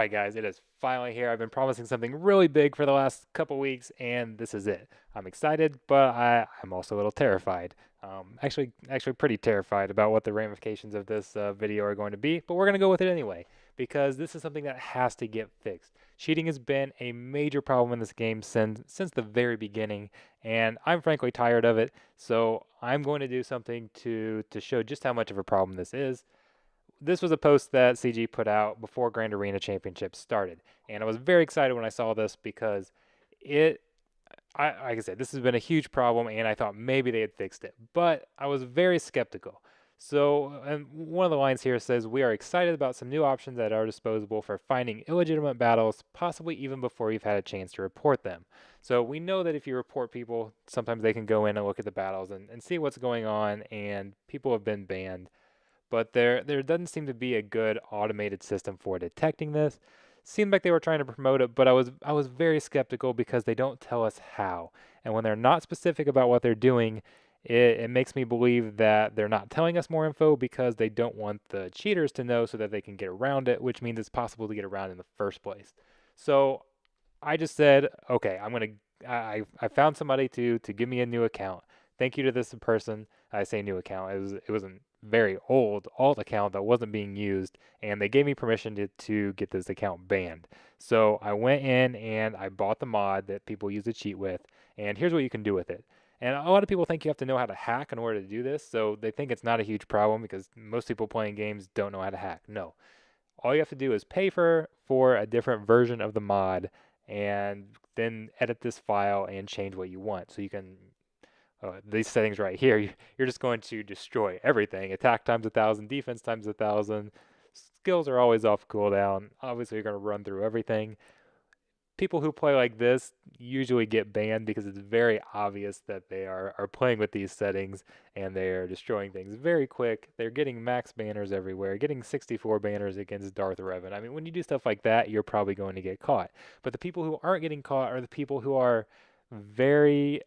right, guys, it is finally here. I've been promising something really big for the last couple weeks, and this is it. I'm excited, but I'm also a little terrified. Actually, pretty terrified about what the ramifications of this video are going to be. But we're gonna go with it anyway because this is something that has to get fixed. Cheating has been a major problem in this game since the very beginning, and I'm frankly tired of it. So I'm going to do something to show just how much of a problem this is. This was a post that CG put out before Grand Arena Championships started, and I was very excited when I saw this because it, like I said, this has been a huge problem, and I thought maybe they had fixed it, but I was very skeptical. So, and one of the lines here says, "We are excited about some new options at our disposal for finding illegitimate battles, possibly even before you've had a chance to report them." So we know that if you report people, sometimes they can go in and look at the battles and see what's going on, and people have been banned, but there doesn't seem to be a good automated system for detecting this. Seemed like they were trying to promote it, but I was very skeptical because they don't tell us how. And when they're not specific about what they're doing, it makes me believe that they're not telling us more info because they don't want the cheaters to know so that they can get around it, which means it's possible to get around in the first place. So I just said, okay, I found somebody to give me a new account. Thank you to this person. I say new account. It was a very old alt account that wasn't being used, and they gave me permission to get this account banned. So I went in and I bought the mod that people use to cheat with, and here's what you can do with it. And a lot of people think you have to know how to hack in order to do this, so they think it's not a huge problem because most people playing games don't know how to hack. No, all you have to do is pay for a different version of the mod and then edit this file and change what you want. So you can these settings right here, you're just going to destroy everything. Attack times 1,000, defense times 1,000. Skills are always off cooldown. Obviously, you're going to run through everything. People who play like this usually get banned because it's very obvious that they are playing with these settings and they are destroying things very quick. They're getting max banners everywhere, getting 64 banners against Darth Revan. I mean, when you do stuff like that, you're probably going to get caught. But the people who aren't getting caught are the people who are very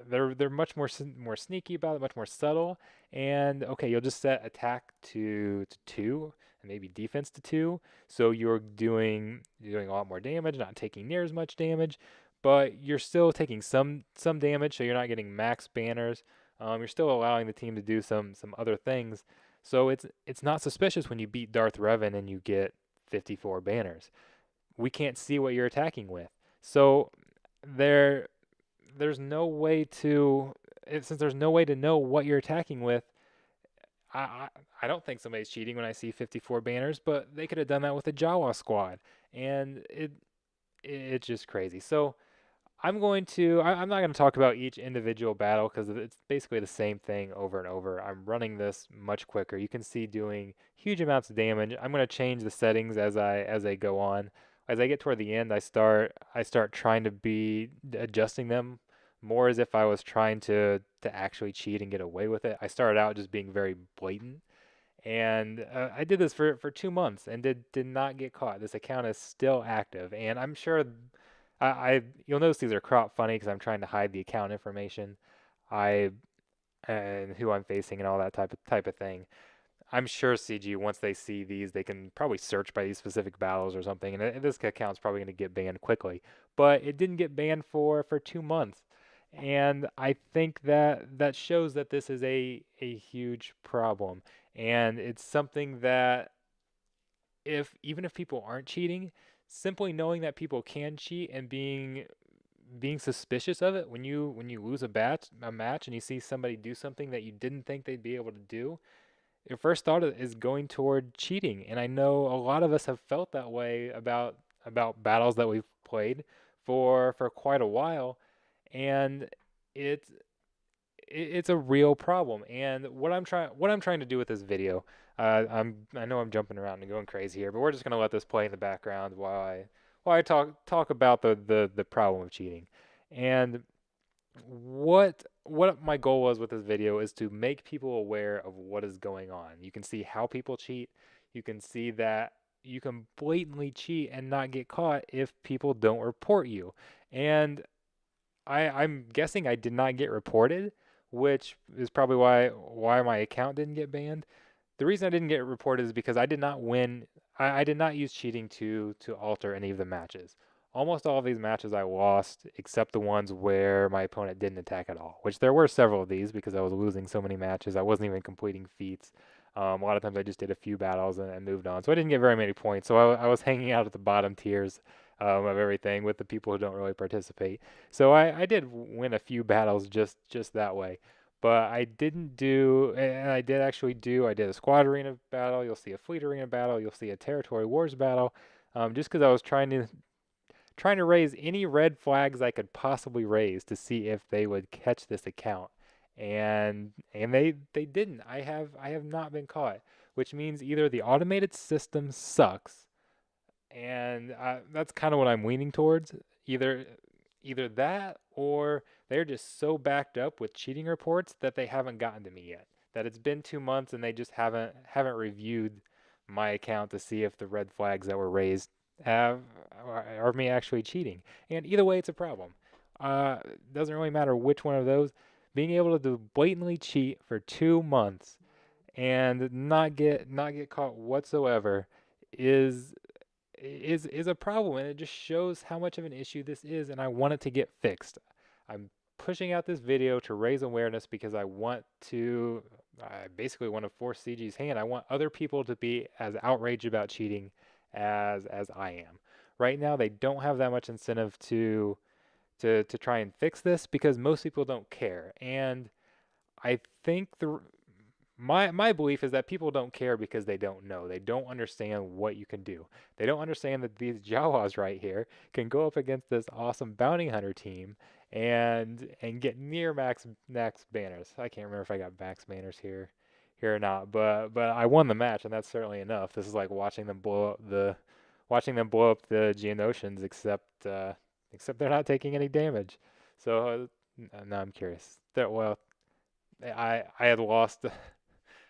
they're much more sneaky about it, much more subtle. And okay, you'll just set attack to 2 and maybe defense to 2, so you're doing a lot more damage, not taking near as much damage, but you're still taking some damage, so you're not getting max banners. You're still allowing the team to do some other things, so it's not suspicious when you beat Darth Revan and you get 54 banners. We can't see what you're attacking with, so there's no way to since there's no way to know what you're attacking with. I, I I don't think somebody's cheating when I see 54 banners, but they could have done that with the Jawa squad, and it's just crazy. So I'm not going to talk about each individual battle because it's basically the same thing over and over. I'm running this much quicker. You can see doing huge amounts of damage. I'm going to change the settings as I go on. As I get toward the end, I start trying to be adjusting them more as if I was trying to actually cheat and get away with it. I started out just being very blatant, and I did this for 2 months and did not get caught. This account is still active, and I'm sure I you'll notice these are crop funny because I'm trying to hide the account information, I and who I'm facing and all that type of thing. I'm sure CG once they see these, they can probably search by these specific battles or something, and this account's probably going to get banned quickly. But it didn't get banned for 2 months, and I think that shows that this is a huge problem, and it's something that if even if people aren't cheating, simply knowing that people can cheat and being suspicious of it when you lose a match and you see somebody do something that you didn't think they'd be able to do, your first thought is going toward cheating. And I know a lot of us have felt that way about battles that we've played for quite a while, and it's it's a real problem. And what I'm trying to do with this video, I know I'm jumping around and going crazy here, but we're just gonna let this play in the background while I talk about the problem of cheating. And what my goal was with this video is to make people aware of what is going on. You can see how people cheat. You can see that you can blatantly cheat and not get caught if people don't report you. And I'm guessing I did not get reported, which is probably why my account didn't get banned. The reason I didn't get reported is because I did not win. I did not use cheating to alter any of the matches. Almost all of these matches I lost, except the ones where my opponent didn't attack at all, which there were several of these because I was losing so many matches. I wasn't even completing feats. A lot of times I just did a few battles and moved on. So I didn't get very many points. So I was hanging out at the bottom tiers of everything with the people who don't really participate. So I did win a few battles just that way. But I didn't do, and I did actually do, I did a squad arena battle, you'll see a fleet arena battle, you'll see a territory wars battle, just because I was trying to raise any red flags I could possibly raise to see if they would catch this account. And they didn't. I have not been caught, which means either the automated system sucks, and that's kind of what I'm leaning towards. Either either that or they're just so backed up with cheating reports that they haven't gotten to me yet. That it's been 2 months and they just haven't reviewed my account to see if the red flags that were raised have are me actually cheating. And either way, it's a problem. Doesn't really matter which one of those. Being able to blatantly cheat for 2 months and not get caught whatsoever is is a problem, and it just shows how much of an issue this is, and I want it to get fixed. I'm pushing out this video to raise awareness because I basically want to force CG's hand. I want other people to be as outraged about cheating as I am. Right now, they don't have that much incentive to try and fix this because most people don't care. And I think my belief is that people don't care because they don't know. They don't understand what you can do. They don't understand that these Jawas right here can go up against this awesome bounty hunter team and get near max banners. I can't remember if I got max banners here or not, but I won the match and that's certainly enough. This is like watching them blow up the Geonosians, except they're not taking any damage. So now I'm curious. Well, I had lost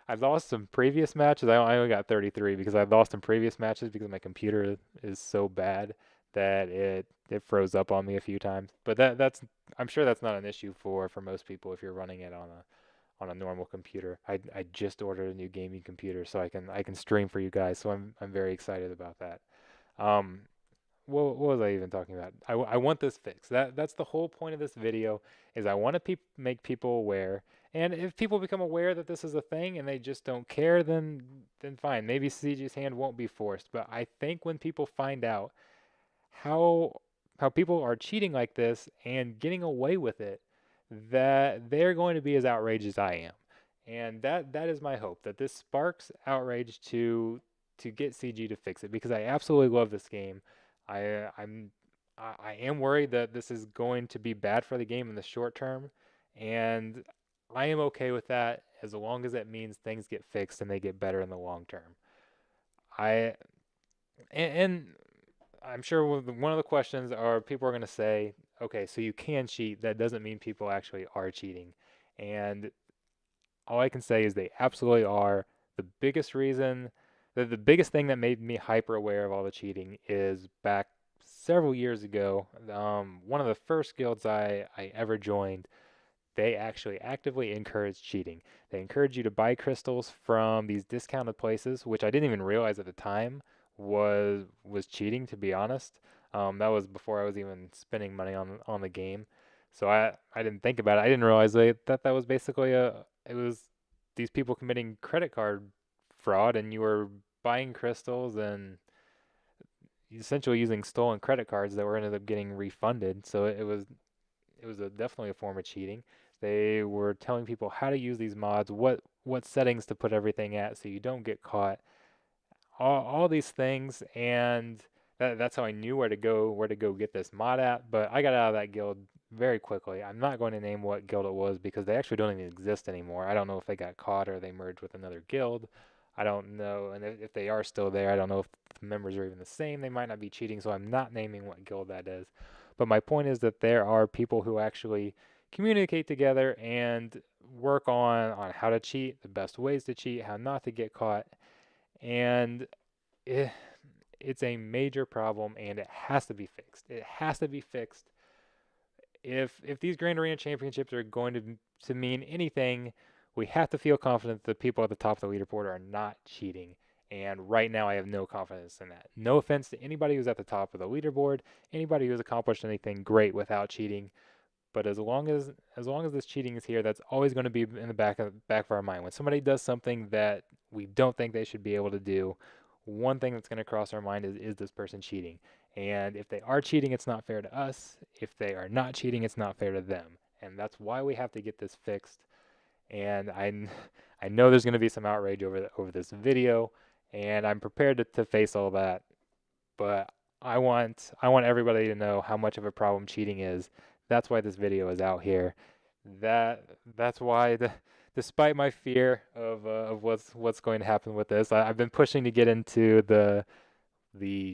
I've lost some previous matches. I only got 33 because I've lost some previous matches because my computer is so bad that it froze up on me a few times. But that's I'm sure that's not an issue for most people if you're running it on a normal computer. I just ordered a new gaming computer so I can stream for you guys. So I'm very excited about that. Um, what was I even talking about? I want this fixed. That's the whole point of this video is I want to make people aware. And if people become aware that this is a thing and they just don't care, then fine. Maybe CG's hand won't be forced. But I think when people find out how how people are cheating like this and getting away with it, that they're going to be as outraged as I am. And that is my hope that this sparks outrage to get CG to fix it because I absolutely love this game. I I'm I am worried that this is going to be bad for the game in the short term, and I am okay with that as long as it means things get fixed and they get better in the long term. I and I'm sure one of the questions are people are going to say, okay, so you can cheat. That doesn't mean people actually are cheating. And all I can say is they absolutely are. The biggest reason, the biggest thing that made me hyper aware of all the cheating is back several years ago. One of the first guilds I ever joined, they actually actively encourage cheating. They encourage you to buy crystals from these discounted places, which I didn't even realize at the time was cheating, to be honest. That was before I was even spending money on the game. So I didn't think about it. I didn't realize that was basically it was these people committing credit card fraud and you were buying crystals and essentially using stolen credit cards that were ended up getting refunded. So it was definitely a form of cheating. They were telling people how to use these mods, what settings to put everything at so you don't get caught. All these things, and that's how I knew where to go get this mod at. But I got out of that guild very quickly. I'm not going to name what guild it was because they actually don't even exist anymore. I don't know if they got caught or they merged with another guild. I don't know, and if they are still there, I don't know if the members are even the same. They might not be cheating, so I'm not naming what guild that is. But my point is that there are people who actually communicate together and work on how to cheat, the best ways to cheat, how not to get caught, and eh, it's a major problem and it has to be fixed. It has to be fixed. If these Grand Arena Championships are going to mean anything, we have to feel confident that the people at the top of the leaderboard are not cheating. And right now, I have no confidence in that. No offense to anybody who's at the top of the leaderboard, anybody who's accomplished anything great without cheating. But as long as this cheating is here, that's always going to be in the back of our mind. When somebody does something that we don't think they should be able to do, one thing that's going to cross our mind is this person cheating? And if they are cheating, it's not fair to us. If they are not cheating, it's not fair to them. And that's why we have to get this fixed. And I know there's going to be some outrage over this video, and I'm prepared to face all that. But I want everybody to know how much of a problem cheating is. That's why this video is out here. That's why despite my fear of what's going to happen with this, I've been pushing to get into the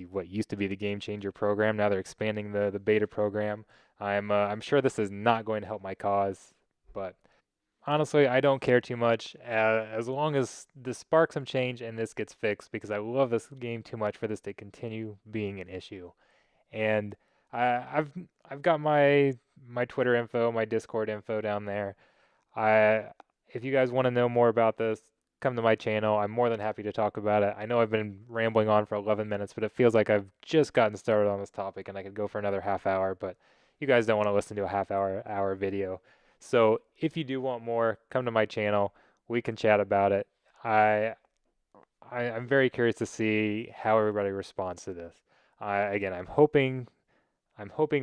what used to be the Game Changer program. Now they're expanding the beta program. I'm sure this is not going to help my cause, but honestly, I don't care too much as long as this sparks some change and this gets fixed because I love this game too much for this to continue being an issue. And I, I've I've got my Twitter info, my Discord info down there. I if you guys want to know more about this, come to my channel. I'm more than happy to talk about it. I know I've been rambling on for 11 minutes, but it feels like I've just gotten started on this topic and I could go for another half hour, but you guys don't want to listen to a half hour video. So if you do want more, come to my channel. We can chat about it. I, I'm very curious to see how everybody responds to this. Again, I'm hoping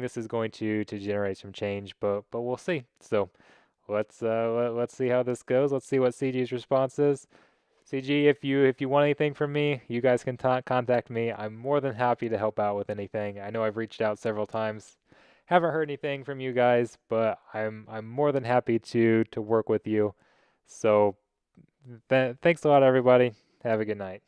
this is going to generate some change, but we'll see. So let's see how this goes. Let's see what CG's response is. CG, if you want anything from me, you guys can contact me. I'm more than happy to help out with anything. I know I've reached out several times. Haven't heard anything from you guys, but I'm more than happy to work with you. So thanks a lot, everybody. Have a good night.